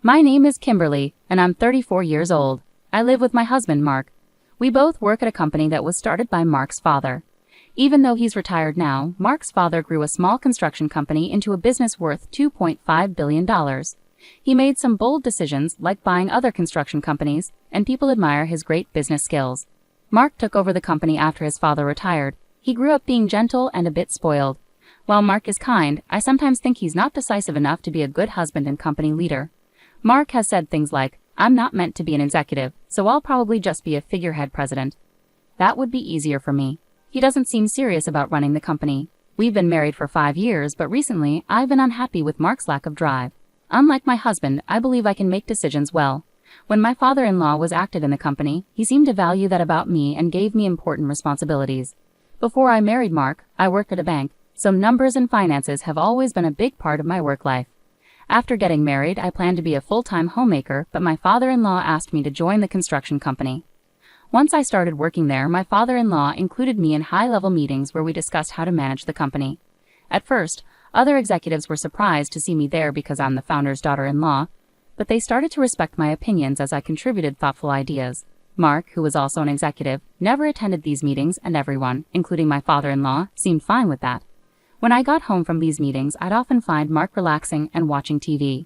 My name is Kimberly, and I'm 34 years old. I live with my husband, Mark. We both work at a company that was started by Mark's father. Even though he's retired now, Mark's father grew a small construction company into a business worth $2.5 billion. He made some bold decisions, like buying other construction companies, and people admire his great business skills. Mark took over the company after his father retired. He grew up being gentle and a bit spoiled. While Mark is kind, I sometimes think he's not decisive enough to be a good husband and company leader. Mark has said things like, "I'm not meant to be an executive, so I'll probably just be a figurehead president." That would be easier for me. He doesn't seem serious about running the company. We've been married for 5 years, but recently, I've been unhappy with Mark's lack of drive. Unlike my husband, I believe I can make decisions well. When my father-in-law was active in the company, he seemed to value that about me and gave me important responsibilities. Before I married Mark, I worked at a bank, so numbers and finances have always been a big part of my work life. After getting married, I planned to be a full-time homemaker, but my father-in-law asked me to join the construction company. Once I started working there, my father-in-law included me in high-level meetings where we discussed how to manage the company. At first, other executives were surprised to see me there because I'm the founder's daughter-in-law, but they started to respect my opinions as I contributed thoughtful ideas. Mark, who was also an executive, never attended these meetings, and everyone, including my father-in-law, seemed fine with that. When I got home from these meetings, I'd often find Mark relaxing and watching TV.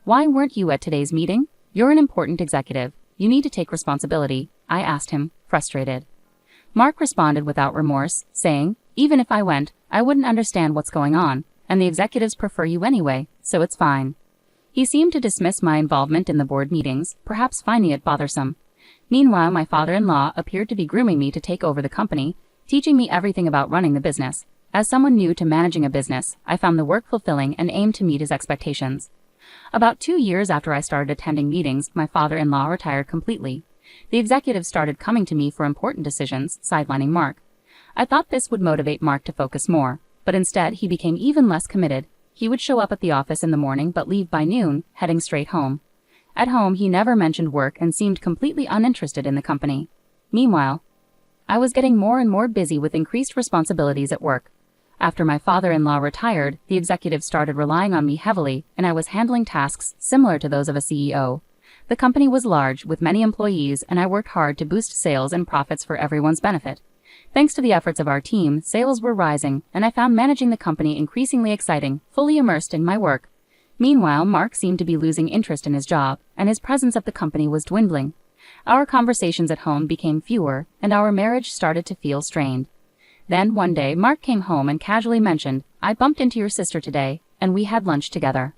"Why weren't you at today's meeting? You're an important executive. You need to take responsibility," I asked him, frustrated. Mark responded without remorse, saying, "Even if I went, I wouldn't understand what's going on, and the executives prefer you anyway, so it's fine." He seemed to dismiss my involvement in the board meetings, perhaps finding it bothersome. Meanwhile, my father-in-law appeared to be grooming me to take over the company, teaching me everything about running the business. As someone new to managing a business, I found the work fulfilling and aimed to meet his expectations. About 2 years after I started attending meetings, my father-in-law retired completely. The executives started coming to me for important decisions, sidelining Mark. I thought this would motivate Mark to focus more, but instead he became even less committed. He would show up at the office in the morning but leave by noon, heading straight home. At home, he never mentioned work and seemed completely uninterested in the company. Meanwhile, I was getting more and more busy with increased responsibilities at work. After my father-in-law retired, the executives started relying on me heavily, and I was handling tasks similar to those of a CEO. The company was large, with many employees, and I worked hard to boost sales and profits for everyone's benefit. Thanks to the efforts of our team, sales were rising, and I found managing the company increasingly exciting, fully immersed in my work. Meanwhile, Mark seemed to be losing interest in his job, and his presence at the company was dwindling. Our conversations at home became fewer, and our marriage started to feel strained. Then, one day, Mark came home and casually mentioned, "I bumped into your sister today, and we had lunch together."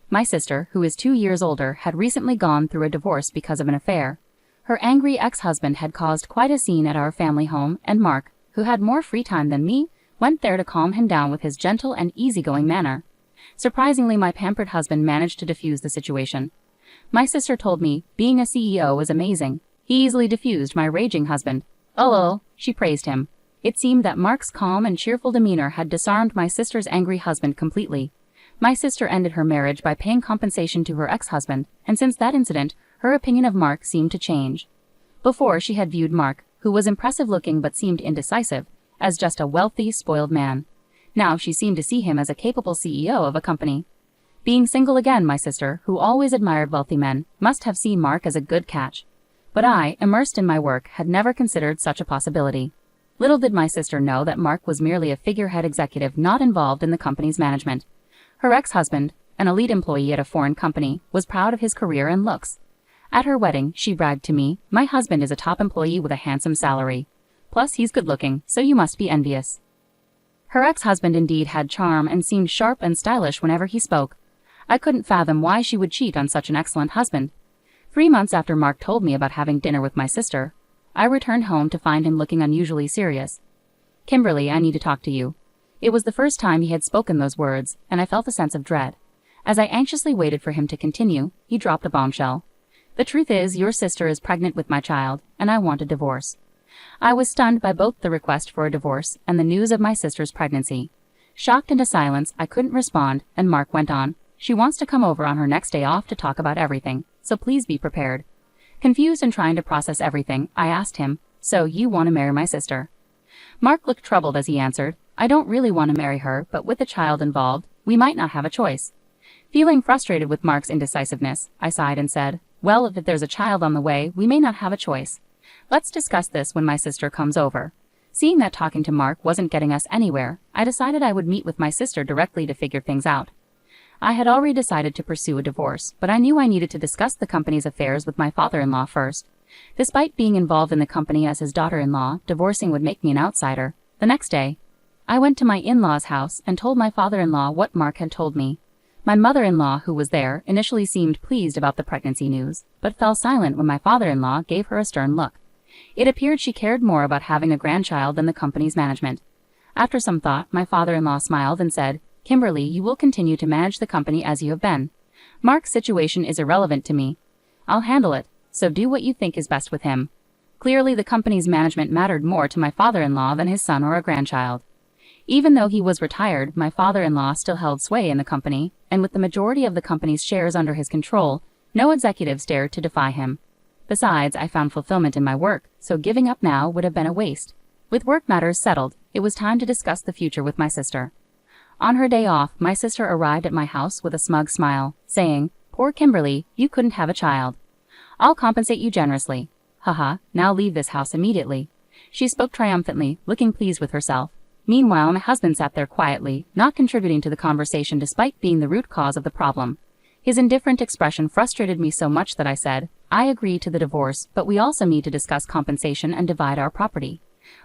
My sister, who is 2 years older, had recently gone through a divorce because of an affair. Her angry ex-husband had caused quite a scene at our family home, and Mark, who had more free time than me, went there to calm him down with his gentle and easygoing manner. Surprisingly, my pampered husband managed to defuse the situation. My sister told me, being a CEO was amazing. He easily diffused my raging husband. "Oh," she praised him. It seemed that Mark's calm and cheerful demeanor had disarmed my sister's angry husband completely. My sister ended her marriage by paying compensation to her ex-husband, and since that incident, her opinion of Mark seemed to change. Before, she had viewed Mark, who was impressive-looking but seemed indecisive, as just a wealthy, spoiled man. Now she seemed to see him as a capable CEO of a company. Being single again, my sister, who always admired wealthy men, must have seen Mark as a good catch. But I, immersed in my work, had never considered such a possibility. Little did my sister know that Mark was merely a figurehead executive not involved in the company's management. Her ex-husband, an elite employee at a foreign company, was proud of his career and looks. At her wedding, she bragged to me, "My husband is a top employee with a handsome salary. Plus, he's good-looking, so you must be envious." Her ex-husband indeed had charm and seemed sharp and stylish whenever he spoke. I couldn't fathom why she would cheat on such an excellent husband. 3 months after Mark told me about having dinner with my sister, I returned home to find him looking unusually serious. "Kimberly, I need to talk to you." It was the first time he had spoken those words, and I felt a sense of dread. As I anxiously waited for him to continue, he dropped a bombshell. "The truth is, your sister is pregnant with my child, and I want a divorce." I was stunned by both the request for a divorce and the news of my sister's pregnancy. Shocked into silence, I couldn't respond, and Mark went on, "She wants to come over on her next day off to talk about everything, so please be prepared." Confused and trying to process everything, I asked him, "So you want to marry my sister?" Mark looked troubled as he answered, "I don't really want to marry her, but with a child involved, we might not have a choice." Feeling frustrated with Mark's indecisiveness, I sighed and said, "Well, if there's a child on the way, we may not have a choice. Let's discuss this when my sister comes over." Seeing that talking to Mark wasn't getting us anywhere, I decided I would meet with my sister directly to figure things out. I had already decided to pursue a divorce, but I knew I needed to discuss the company's affairs with my father-in-law first. Despite being involved in the company as his daughter-in-law, divorcing would make me an outsider. The next day, I went to my in-law's house and told my father-in-law what Mark had told me. My mother-in-law, who was there, initially seemed pleased about the pregnancy news, but fell silent when my father-in-law gave her a stern look. It appeared she cared more about having a grandchild than the company's management. After some thought, my father-in-law smiled and said, "Kimberly, you will continue to manage the company as you have been. Mark's situation is irrelevant to me. I'll handle it, so do what you think is best with him." Clearly, the company's management mattered more to my father-in-law than his son or a grandchild. Even though he was retired, my father-in-law still held sway in the company, and with the majority of the company's shares under his control, no executives dared to defy him. Besides, I found fulfillment in my work, so giving up now would have been a waste. With work matters settled, it was time to discuss the future with my sister. On her day off, my sister arrived at my house with a smug smile, saying, "Poor Kimberly, you couldn't have a child. I'll compensate you generously. Haha, now leave this house immediately." She spoke triumphantly, looking pleased with herself. Meanwhile, my husband sat there quietly, not contributing to the conversation despite being the root cause of the problem. His indifferent expression frustrated me so much that I said, "I agree to the divorce, but we also need to discuss compensation and divide our property.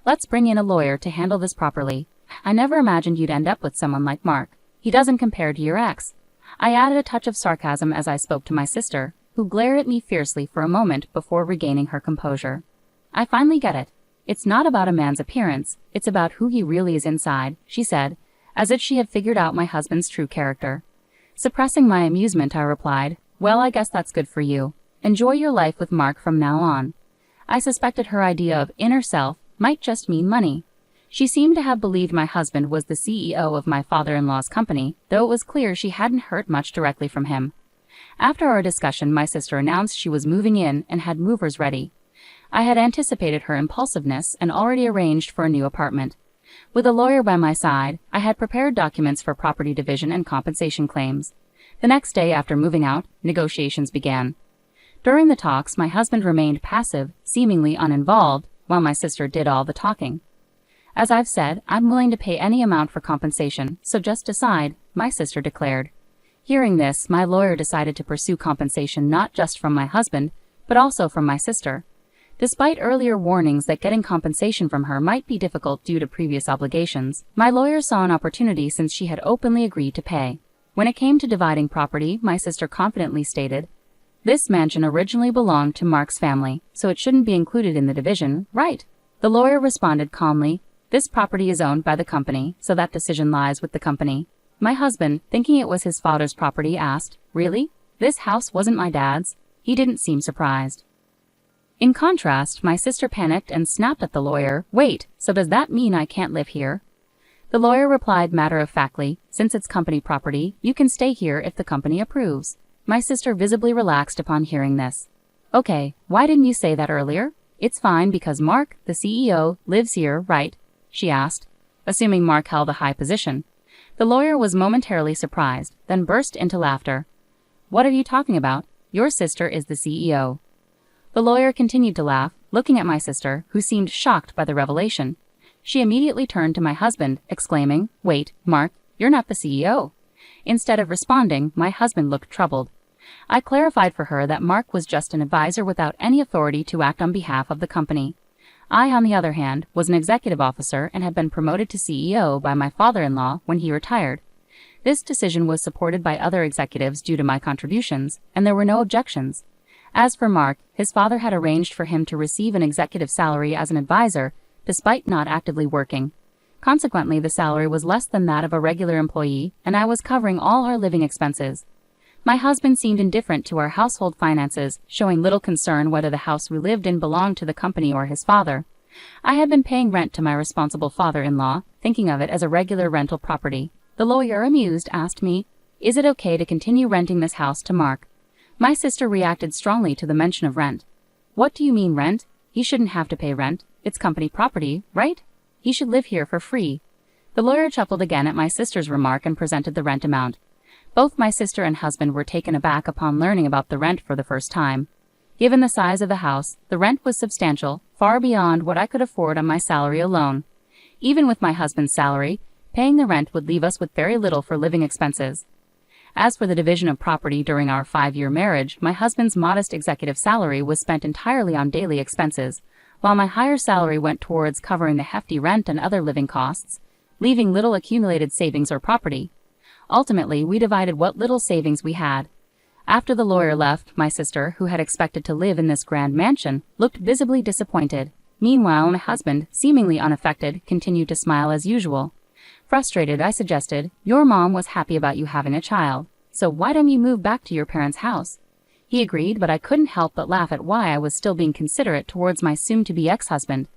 Let's bring in a lawyer to handle this properly. I never imagined you'd end up with someone like Mark. He doesn't compare to your ex." I added a touch of sarcasm as I spoke to my sister, who glared at me fiercely for a moment before regaining her composure. "I finally get it. It's not about a man's appearance, it's about who he really is inside," she said, as if she had figured out my husband's true character. Suppressing my amusement, I replied, "Well, I guess that's good for you. Enjoy your life with Mark from now on." I suspected her idea of inner self might just mean money. She seemed to have believed my husband was the CEO of my father-in-law's company, though it was clear she hadn't heard much directly from him. After our discussion, my sister announced she was moving in and had movers ready. I had anticipated her impulsiveness and already arranged for a new apartment. With a lawyer by my side, I had prepared documents for property division and compensation claims. The next day after moving out, negotiations began. During the talks, my husband remained passive, seemingly uninvolved, while my sister did all the talking. "As I've said, I'm willing to pay any amount for compensation, so just decide," my sister declared. Hearing this, my lawyer decided to pursue compensation not just from my husband, but also from my sister. Despite earlier warnings that getting compensation from her might be difficult due to previous obligations, my lawyer saw an opportunity since she had openly agreed to pay. When it came to dividing property, my sister confidently stated, "This mansion originally belonged to Mark's family, so it shouldn't be included in the division, right?" The lawyer responded calmly, "This property is owned by the company, so that decision lies with the company." My husband, thinking it was his father's property, asked, "Really? This house wasn't my dad's?" He didn't seem surprised. In contrast, my sister panicked and snapped at the lawyer, "Wait, so does that mean I can't live here?" The lawyer replied matter-of-factly, "Since it's company property, you can stay here if the company approves." My sister visibly relaxed upon hearing this. "Okay, why didn't you say that earlier?" "It's fine because Mark, the CEO, lives here, right?" she asked, assuming Mark held a high position. The lawyer was momentarily surprised, then burst into laughter. "What are you talking about? Your sister is the CEO." The lawyer continued to laugh, looking at my sister, who seemed shocked by the revelation. She immediately turned to my husband, exclaiming, "Wait, Mark, you're not the CEO." Instead of responding, my husband looked troubled. I clarified for her that Mark was just an advisor without any authority to act on behalf of the company. I, on the other hand, was an executive officer and had been promoted to CEO by my father-in-law when he retired. This decision was supported by other executives due to my contributions, and there were no objections. As for Mark, his father had arranged for him to receive an executive salary as an advisor, despite not actively working. Consequently, the salary was less than that of a regular employee, and I was covering all our living expenses. My husband seemed indifferent to our household finances, showing little concern whether the house we lived in belonged to the company or his father. I had been paying rent to my responsible father-in-law, thinking of it as a regular rental property. The lawyer, amused, asked me, "Is it okay to continue renting this house to Mark?" My sister reacted strongly to the mention of rent. "What do you mean rent? He shouldn't have to pay rent. It's company property, right? He should live here for free." The lawyer chuckled again at my sister's remark and presented the rent amount. Both my sister and husband were taken aback upon learning about the rent for the first time. Given the size of the house, the rent was substantial, far beyond what I could afford on my salary alone. Even with my husband's salary, paying the rent would leave us with very little for living expenses. As for the division of property during our 5-year marriage, my husband's modest executive salary was spent entirely on daily expenses, while my higher salary went towards covering the hefty rent and other living costs, leaving little accumulated savings or property. Ultimately, we divided what little savings we had. After the lawyer left, my sister, who had expected to live in this grand mansion, looked visibly disappointed. Meanwhile, my husband, seemingly unaffected, continued to smile as usual. Frustrated, I suggested, "Your mom was happy about you having a child, so why don't you move back to your parents' house?" He agreed, but I couldn't help but laugh at why I was still being considerate towards my soon-to-be ex-husband.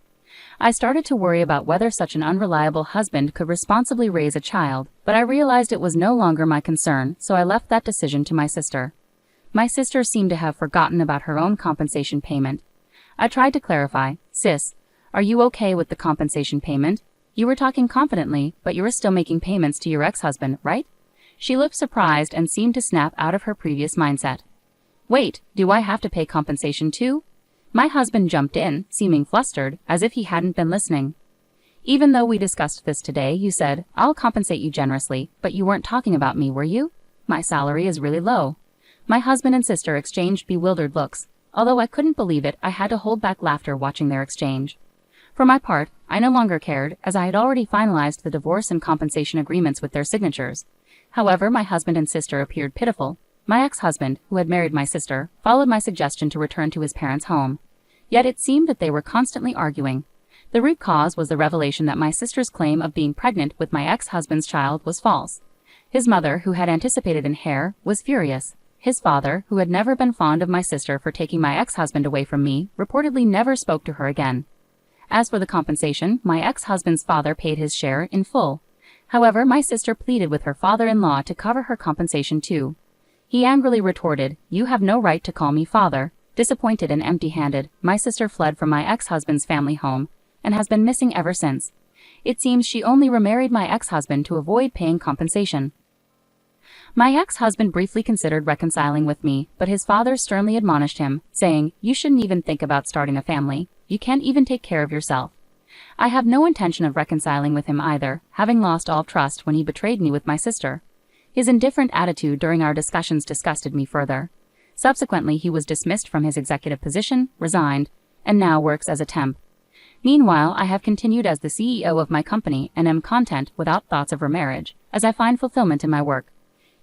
I started to worry about whether such an unreliable husband could responsibly raise a child, but I realized it was no longer my concern, so I left that decision to my sister. My sister seemed to have forgotten about her own compensation payment. I tried to clarify, "Sis, are you okay with the compensation payment? You were talking confidently, but you were still making payments to your ex-husband, right?" She looked surprised and seemed to snap out of her previous mindset. "Wait, do I have to pay compensation too?" My husband jumped in, seeming flustered, as if he hadn't been listening. "Even though we discussed this today, you said, 'I'll compensate you generously,' but you weren't talking about me, were you? My salary is really low." My husband and sister exchanged bewildered looks. Although I couldn't believe it, I had to hold back laughter watching their exchange. For my part, I no longer cared, as I had already finalized the divorce and compensation agreements with their signatures. However, my husband and sister appeared pitiful. My ex-husband, who had married my sister, followed my suggestion to return to his parents' home. Yet it seemed that they were constantly arguing. The root cause was the revelation that my sister's claim of being pregnant with my ex-husband's child was false. His mother, who had anticipated an heir, was furious. His father, who had never been fond of my sister for taking my ex-husband away from me, reportedly never spoke to her again. As for the compensation, my ex-husband's father paid his share in full. However, my sister pleaded with her father-in-law to cover her compensation too. He angrily retorted, "You have no right to call me father." Disappointed and empty-handed, my sister fled from my ex-husband's family home, and has been missing ever since. It seems she only remarried my ex-husband to avoid paying compensation. My ex-husband briefly considered reconciling with me, but his father sternly admonished him, saying, "You shouldn't even think about starting a family. You can't even take care of yourself." I have no intention of reconciling with him either, having lost all trust when he betrayed me with my sister. His indifferent attitude during our discussions disgusted me further. Subsequently, he was dismissed from his executive position, resigned, and now works as a temp. Meanwhile, I have continued as the CEO of my company and am content without thoughts of remarriage, as I find fulfillment in my work.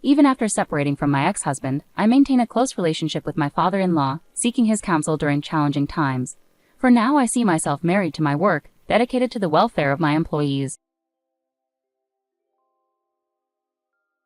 Even after separating from my ex-husband, I maintain a close relationship with my father-in-law, seeking his counsel during challenging times. For now, I see myself married to my work, dedicated to the welfare of my employees.